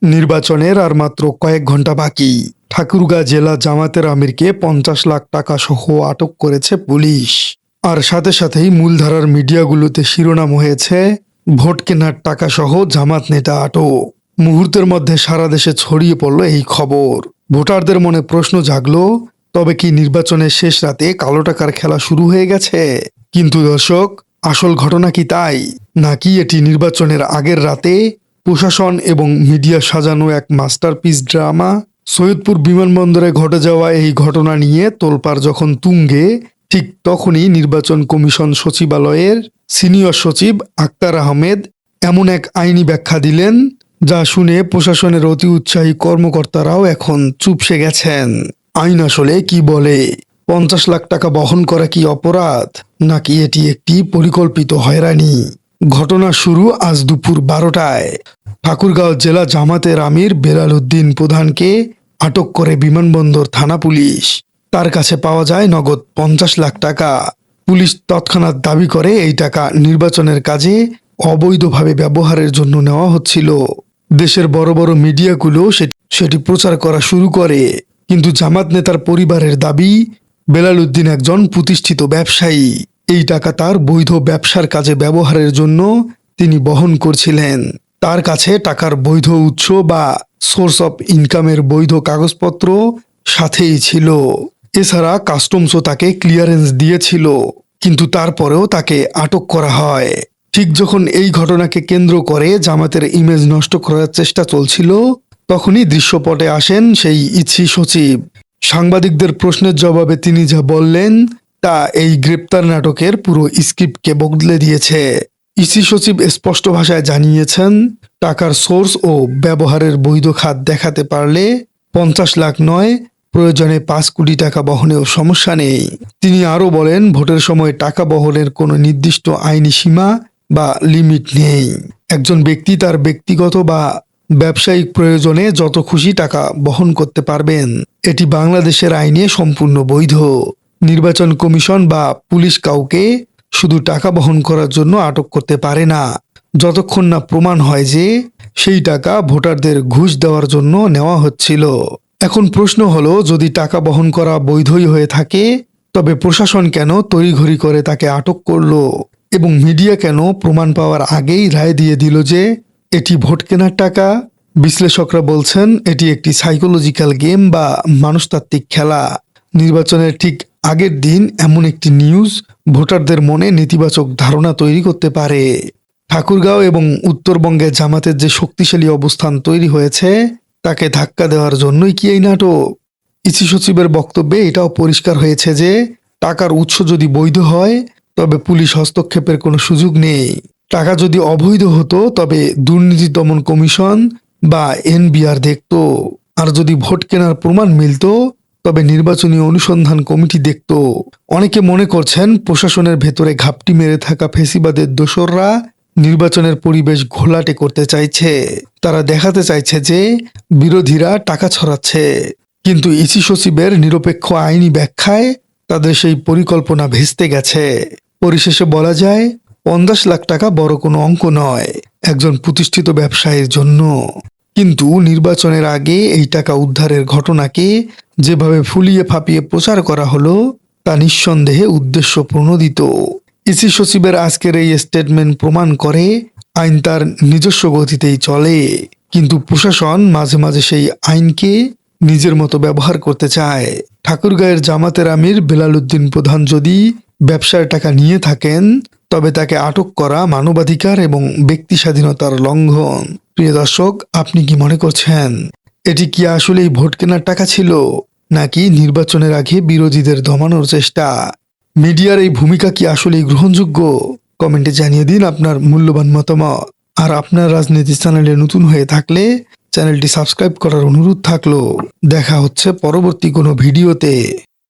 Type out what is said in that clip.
নির্বাচনের আর মাত্র কয়েক ঘন্টা বাকি। ঠাকুরগাঁ জেলা জামাতের আমিরকে ৫০ লাখ টাকা সহ আটক করেছে পুলিশ। আর সাথে সাথেই মূলধারার মিডিয়াগুলোতে শিরোনাম হয়েছে ভোট কেনার টাকা সহ জামাত নেতা আটক। মুহূর্তের মধ্যে সারা দেশে ছড়িয়ে পড়ল এই খবর। ভোটারদের মনে প্রশ্ন জাগলো, তবে কি নির্বাচনের শেষ রাতে কালো টাকার খেলা শুরু হয়ে গেছে? কিন্তু দর্শক, আসল ঘটনা কি তাই, নাকি এটি নির্বাচনের আগের রাতে প্রশাসন এবং মিডিয়া সাজানো এক মাস্টারপিস ড্রামা? সৈয়দপুর বিমানবন্দরে ঘটে যাওয়া এই ঘটনা নিয়ে তোলপাড় যখন তুঙ্গে, ঠিক তখনই নির্বাচন কমিশন সচিবালয়ের সিনিয়র সচিব আক্তার আহমেদ এমন এক আইনি ব্যাখ্যা দিলেন, যা শুনে প্রশাসনের অতি উৎসাহী কর্মকর্তারাও এখন চুপসে গেছেন। আইন আসলে কি বলে? ৫০ লাখ টাকা বহন করা কি অপরাধ, নাকি এটি একটি পরিকল্পিত হয়রানি? ঘটনা শুরু আজ দুপুর ১২টায়। ঠাকুরগাঁও জেলা জামাতের আমির বেলাল উদ্দিন প্রধানকে আটক করে বিমানবন্দর থানা পুলিশ। তার কাছে পাওয়া যায় নগদ ৫০ লাখ টাকা। পুলিশ তৎক্ষণাৎ দাবি করে এই টাকা নির্বাচনের কাজে অবৈধভাবে ব্যবহারের জন্য নেওয়া হচ্ছিল। দেশের বড় বড় মিডিয়াগুলো সেটি প্রচার করা শুরু করে। কিন্তু জামাত নেতার পরিবারের দাবি, বেলাল উদ্দিন একজন প্রতিষ্ঠিত ব্যবসায়ী। এই টাকা তার বৈধ ব্যবসার কাজে ব্যবহারের জন্য তিনি বহন করছিলেন। তার কাছে টাকার বৈধ উৎস বা সোর্স অফ ইনকামের বৈধ কাগজপত্র সাথেই ছিল। এছাড়া কাস্টমসও তাকে ক্লিয়ারেন্স দিয়েছিল। কিন্তু তারপরেও তাকে আটক করা হয়। ঠিক যখন এই ঘটনাকে কেন্দ্র করে জামাতের ইমেজ নষ্ট করার চেষ্টা চলছিল, তখনই দৃশ্যপটে আসেন সেই ইসি সচিব। সাংবাদিকদের প্রশ্নের জবাবে তিনি যা বললেন, তা এই গ্রেপ্তার নাটকের পুরো স্ক্রিপ্টকে বদলে দিয়েছে। ইসি সচিব স্পষ্ট ভাষায় জানিয়েছেন, টাকার সোর্স ও ব্যবহারের বৈধ খাত দেখাতে পারলে ৫০ লাখ নয়, প্রয়োজনে ৫ কোটি টাকা বহনেও সমস্যা নেই। তিনি আরও বলেন, ভোটের সময় টাকা বহনের কোনো নির্দিষ্ট আইনি সীমা বা লিমিট নেই। একজন ব্যক্তি তার ব্যক্তিগত বা ব্যবসায়িক প্রয়োজনে যত খুশি টাকা বহন করতে পারবেন। এটি বাংলাদেশের আইনে সম্পূর্ণ বৈধ। নির্বাচন কমিশন বা পুলিশ কাউকে শুধু টাকা বহন করার জন্য আটক করতে পারে না, যতক্ষণ না প্রমাণ হয় যে সেই টাকা ভোটারদের ঘুষ দেওয়ার জন্য নেওয়া হচ্ছিল। এখন প্রশ্ন হলো, যদি টাকা বহন করা বৈধই হয়ে থাকে, তবে প্রশাসন কেন তড়িঘড়ি করে তাকে আটক করলো, এবং মিডিয়া কেন প্রমাণ পাওয়ার আগেই রায় দিয়ে দিল যে এটি ভোট কেনার টাকা? বিশ্লেষকরা বলছেন, এটি একটি সাইকোলজিক্যাল গেম বা মানুষতাত্ত্বিক খেলা। নির্বাচনের ঠিক আগের দিন এমন একটি নিউজ ভোটারদের মনে নেতিবাচক ধারণা তৈরি করতে পারে। ঠাকুরগাঁও এবং উত্তরবঙ্গে জামাতের যে শক্তিশালী অবস্থান তৈরি হয়েছে, তাকে ধাক্কা দেওয়ার জন্যই কি এই নাটক? ইসি সচিবের বক্তব্যে এটাও পরিষ্কার হয়েছে যে টাকার উৎস যদি বৈধ হয়, তবে পুলিশ হস্তক্ষেপের কোনো সুযোগ নেই। টাকা যদি অবৈধ হতো, তবে দুর্নীতি দমন কমিশন বা এনবিআর দেখত। আর যদি ভোট কেনার প্রমাণ মিলত, তবে নির্বাচনী অনুসন্ধান কমিটি দেখত। অনেকে মনে করছেন, প্রশাসনের ভেতরে ঘাপটি মেরে থাকা ফেসিবাদের দোসররা নির্বাচনের পরিবেশ ঘোলাটে করতে চাইছে। তারা দেখাতে চাইছে যে বিরোধীরা টাকা ছড়াচ্ছে। কিন্তু ইসি সচিবের নিরপেক্ষ আইনি ব্যাখ্যায় তাদের সেই পরিকল্পনা ভেস্তে গেছে। পরিশেষে বলা যায়, ৫০ লাখ টাকা বড় কোনো অঙ্ক নয় একজন প্রতিষ্ঠিত ব্যবসায়ীর জন্য। কিন্তু নির্বাচনের আগে এই টাকা উদ্ধারের ঘটনাকে যেভাবে ফুলিয়ে ফাঁপিয়ে প্রচার করা হলো, তা নিঃসন্দেহে উদ্দেশ্য প্রণোদিত। ইসি সচিবের আজকের এই স্টেটমেন্ট প্রমাণ করে আইন তার নিজস্ব গতিতেই চলে, কিন্তু প্রশাসন মাঝে মাঝে সেই আইনকে নিজের মতো ব্যবহার করতে চায়। ঠাকুরগাঁয়ের জামাতের আমির বেলাল উদ্দিন প্রধান যদি ব্যবসার টাকা নিয়ে থাকেন, তবে তাকে আটক করা মানবাধিকার এবং ব্যক্তি স্বাধীনতার লঙ্ঘন। প্রিয় দর্শক, আপনি কি মনে করছেন, এটি কি আসলেই ভোট কেনার টাকা ছিল, নাকি নির্বাচনের আগে বিরোধীদের দমানোর চেষ্টা? মিডিয়ার এই ভূমিকা কি আসলেই গ্রহণযোগ্য? কমেন্টে জানিয়ে দিন আপনার মূল্যবান মতামত। আর আপনার রাজনীতি চ্যানেলে নতুন হয়ে থাকলে চ্যানেলটি সাবস্ক্রাইব করার অনুরোধ থাকলো। দেখা হচ্ছে পরবর্তী কোনো ভিডিওতে।